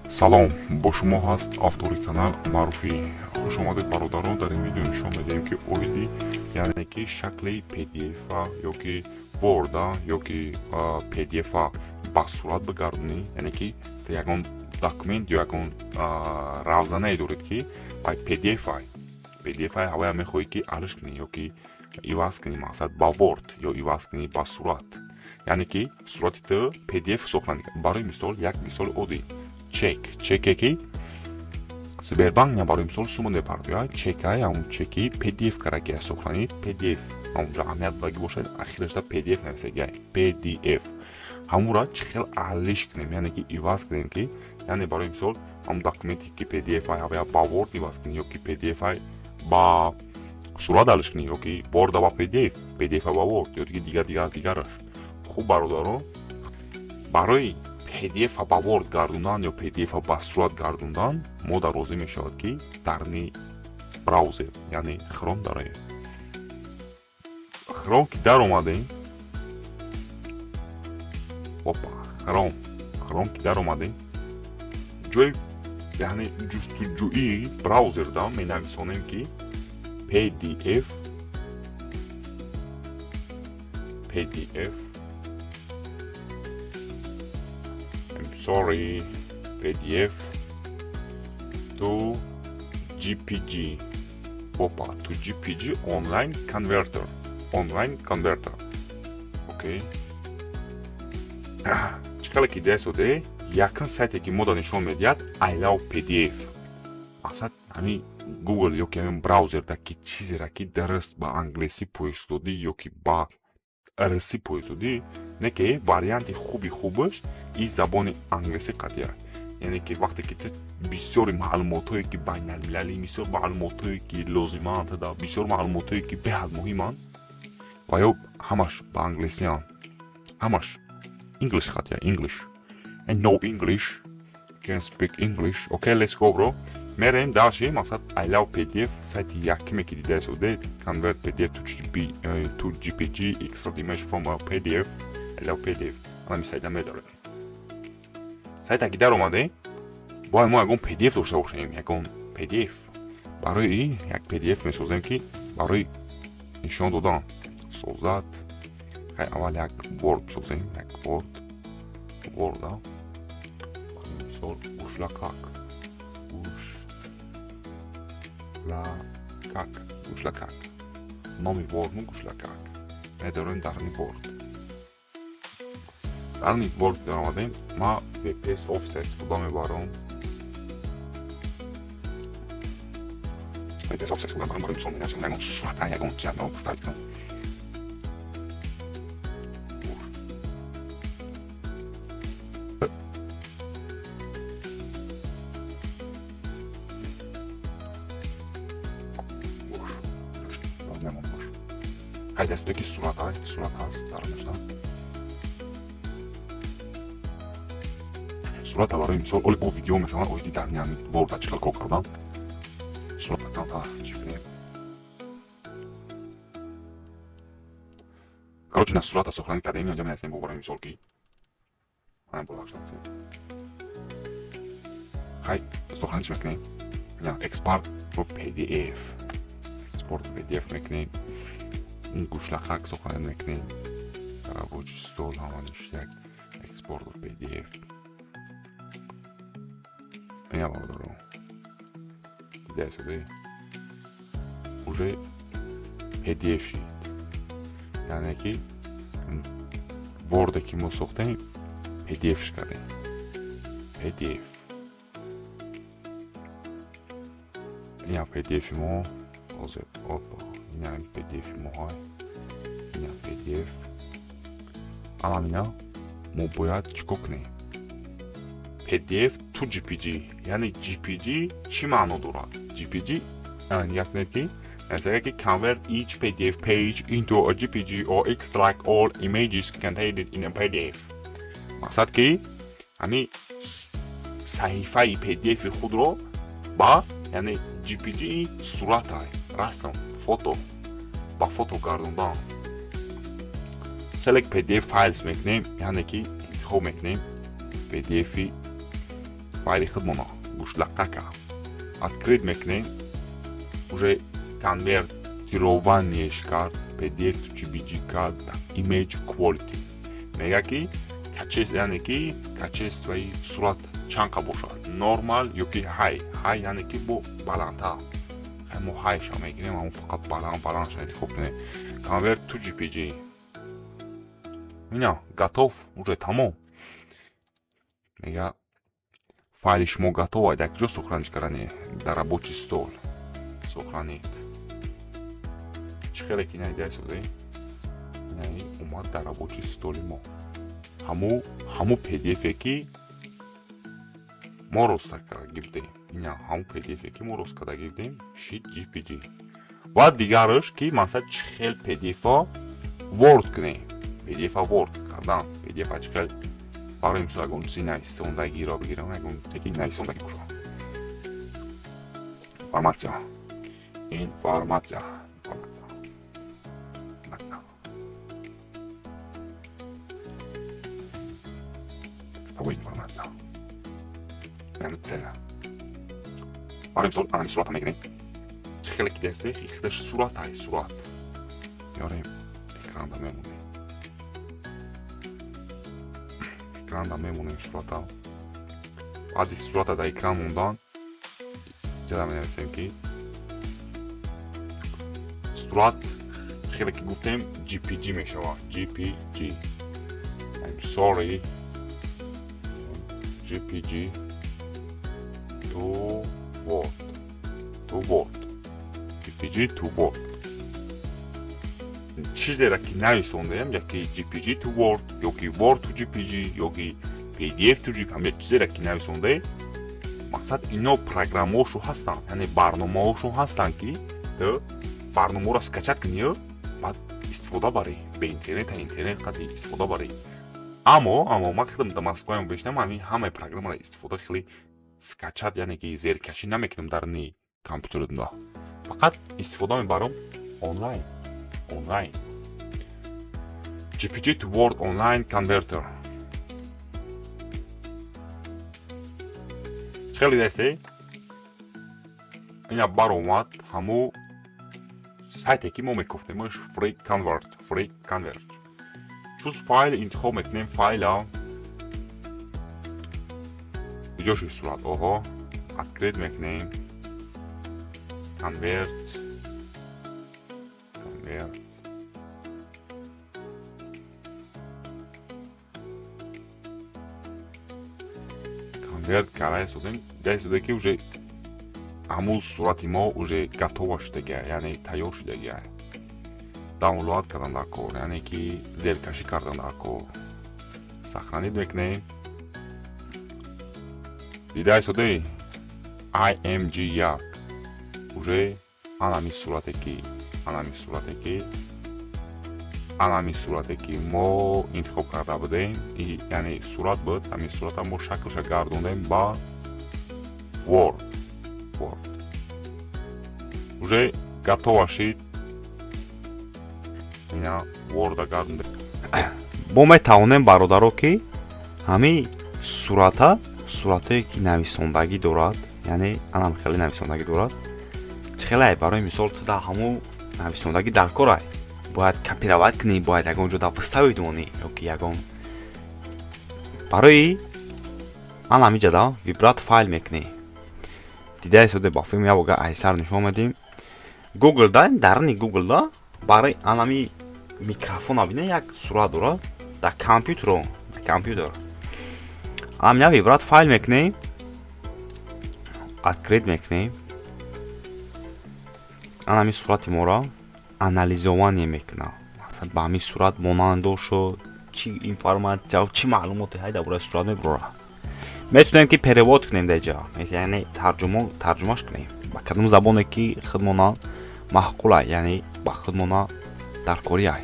салом, бо шумо ҳаст автори канал MARUFI. Хуш омадед бародарон. Дар ин видео нишон медиҳем ки оиди яъне ки шакли PDF-а ёки Word-а ёки PDF-а ба сурат бигардонӣ, яъне ки ягон документ ё ягон равзанае доред ки ба PDF-а ҳавая мехоҳӣ ки алиш кунӣ ёки иваз кунӣ мақсад ба Word ё иваз кунӣ ба сурат, яъне ки сурати ту PDF сохтан. Барои мисол як мисоли оддӣ чеке ки Сбербанк ня барои мисол сума мепардояд, чекай ҳамун чеки PDF караки сохранӣ, PDF ҳамун аҳамият багӣ бошад, ахирашда PDF нависагай PDF ҳамунра чӣ хел алиш кунем, яъне ки иваз кунем ки яъне барои мисол ҳамун документе ки PDF-ай ҳавая ба Word иваз кунӣ ёки PDF-ай ба сурат алиш кунӣ ёки Word-а ба PDF-а ба Word ё дигараш. Хуб бародарон, барои PDF-а ба Word гардондан ё PDF-а ба сурат гардондан мо дарозӣ мешавад ки дарни браузер яъне Chrome дароем. Chrome ки дар омадем, Chrome ки дар омадем, ҷои яъне ҷустуҷӯии браузерда менависонем ки PDF PDF to GPG to GPG online converter окей. Чикала ки десоде якин сайте ки мода нишон медиҳад I love PDF. Мақсад ҳамин Google ёки ҳамин браузерда ки чизера ки дараст ба англисӣ поистодӣ ёки ба русӣ поистодӣ, не ки варианти хубаш и забони англисӣ қатъия. Яъне ки вақте ки ту бисёри маълумотое ки байналмилалӣ, бисёр маълумотое ки лозиманд, бисёр маълумотое ки беҳад муҳиманд ва ё ҳамаш ба англисиан, ҳамаш English қатъия, English. I know English, can speak English. Okay, let's go bro. Мерем даши мақсад I love PDF сайти якиме ки дида шуде convert PDF to GPG extract image from a PDF. I love PDF. ана ми сайта медорад. Сайта ки дар омаде бояд мо ягон PDF дошта бошем, ягон PDF. Барои як PDF месозем ки барои нишон додан созад. Хай аввал як Word созем, як Word-а. Мисол гушлакак номи Word-му гушлакак медорем дарни Word. Дарни Word даромадем, ма VPS Office истифода мебарам. VPS Office истифода мебарам, барои мисол менависам ягон сурата, ягон ҷадвал ставит кунам. Ҳай дастуре ки сурат ҳаст дар ништа. Сурата барои мисол оли о видео мешавад, оиди дар ниҳами Word-а чӣ хел кор кардан. Сурата камта чӣ кунем? Короче, на сурата сохранӣ кардем, инҷа менависем бо барои мисол ки ҳам булакшатсем. Хай сохранӣ чӣ мекунем? Ина export for PDF. Export PDF мекунем. این گوشلخک سخنه میکنیم در رواج ستول همانش یک اکسپورت و PDF این هم دارم دیده شده уже PDF شید، یعنی که Word که ما ساختیم PDF ش کردیم. PDF این هم PDF ما حاضر این هم PDF моҳай, ин ҳам PDF. Алан ина мо бояд чӣ кор кунем? PDF to GPG, яъне GPG чӣ маъно дорад? GPG як ки насага ки convert each PDF page into a GPG or extract all images contained in a PDF. мақсад ки ҳамин саҳифаи PDF худро ба яъне GPG суратай расм фото ба фото гардондан. Select PDF files мекунем, яъне ки интихоб мекунем PDF-и файли худмона гушлақака. Открыть мекунем. Уже конвертированиеш кард, PDF to JPG кард, image quality. Мега ки качество, яъне ки качествои сурат чанқа бошад. Нормал ёки high. High яъне ки бо баландтар. Мо highша мегирем, ҳамон фақат баландша интихоб кунем. Convert to JPG. Ино готов, уже тамом. Мега файли шумо готово, дар куҷо сохраниш карданӣ? Дар рабочий стол сохранед. Чӣ хеле ки найда шуде? Яъне омад дар рабочий столи мо. ҳаму PDF-е ки мо рост карда гирдем. Ино ҳаму PDF-е ки мо рост карда гирдем, шид JPG. ва дигараш ки масалан чӣ хел PDF-а Word кунем. PDF-а Word кардан. PDF-а чӣ хел барои мисол ягон чизи нависондагиро бигирам, ягон чизи нависондаги бошад. Информация. Текстовая информация. Яъне цела. Барои мисол анами суратам мегирем. Чӣ хеле ки дасте ихташ суратай сурат. Меорем экранда мемонем. Экранда мемонем сурата. Баъди сурата дар экран мондан ҷада менависем ки сурат хеле ки гуфтем JPG мешавад. JPG. I'm sorry. JPG to Word. JPG to Word. чизеро ки нависондем, яки JPG to Word, ёки Word to JPG, ёки PDF to JPG, ҳамин чизеро ки нависонде, мақсад ино программаҳошу ҳастанд, яъне барномаҳошу ҳастанд ки ту барномаҳоро скачат кунӣ, баъд истифода барӣ, ба интернет қади истифода барӣ. Аммо ман хеле Москваям бештам, ҳамин ҳамаи программаро истифода хеле скачат, яъне ки зеркашӣ намекунам дар ни компютеримда. Фақат истифода мебарам онлайн. JPG to Word Online Converter. Чели дасте? Ина баромад ҳамо сайте ки мо мекуфтемаш free convert. Чуз файл интихоб мекунем, файла куҷоши сурат, оҳо, открыть мекунем. Convert. Конверт карда шудем, дасте ки уже ҳамун сурати мо уже готово шудагия, яъне тайёр шудагия. Даунлод кардан дар кор, яъне ки зеркашӣ кардан дар кор. Сохранить мекунем. Дида шуде IMG1 уже анами сурате ки мо интихоб карда будем, яъне сурат буд, ҳамин сурата мо шаклша гардондем ба Word. Уже готово шид. ина Word-а гардондем. Бо метавонем бародаро ки ҳамин суратое ки нависондагӣ дорад, яъне анам хеле нависондагӣ дорад, чӣ хеле барои мисол ту дар ҳамун нависондагӣ дар корай, бояд копировать кунӣ, бояд ягон ҷода выставид монӣ, ёки ягон барои анами ҷада вибрат файл мекунӣ. дида шуде ба филм явога айсар нишон медим. Google-да, дарни Google-да барои анами микрофона бина як сурат дорад дар компютер. Амня вибрат файл мекунем. Открыть мекунем. анами сурати моро анализование мекунам. Масалан ба ҳамин сурат монандо шуд, чӣ информатсия, чӣ маълумоте ҳай дар бораи сурат мебурад. Метавонем ки перевод кунем дар ҷо, яъне тарҷумаш кунем ба кадом забоне ки худмона маъқул ай, яъне ба худмона даркорӣ ай.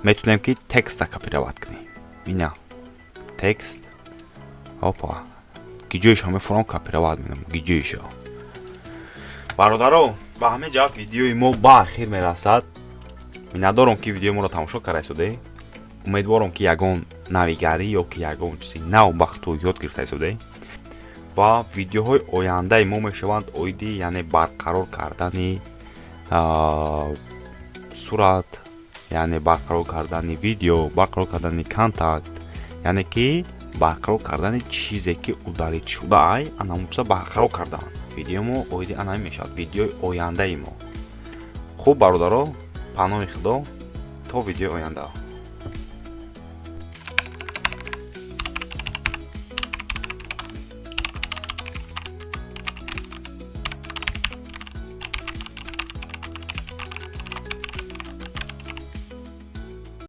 Метавонем ки текстта копировать кунем. Ина текст опа гиҷоишо мефурам копировать менам, гиҷоишо. бародаро, ба ҳамин ҷо видеои мо ба ахир мерасад. миннатдорам ки видеои моро тамошо кардаисоде. Умедворам ки ягон навигарӣ ё ки ягон чизи нав ба худо ёд гирифтаисоде. ва видеоҳои ояндаи мо мешаванд оиди яъне барқарор кардани сурат, яъне барқарор кардани видео, барқарор кардани контакт, яъне ки барқарор кардани чизе ки удалит шудаай анамуча барқарор кардан. Видеомо оиди анами мешавад, видеои ояндаи мо. хуб бародаро, паноҳи худо, то видеои оянда.